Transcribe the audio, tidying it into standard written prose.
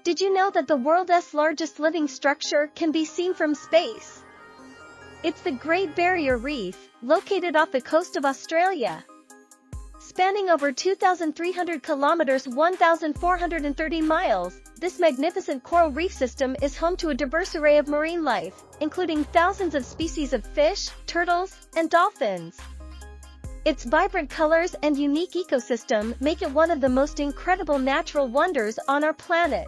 Did you know that the world's largest living structure can be seen from space? It's the Great Barrier Reef, located off the coast of Australia. Spanning over 2,300 kilometers 1,430 miles, this magnificent coral reef system is home to a diverse array of marine life, including thousands of species of fish, turtles, and dolphins. Its vibrant colors and unique ecosystem make it one of the most incredible natural wonders on our planet.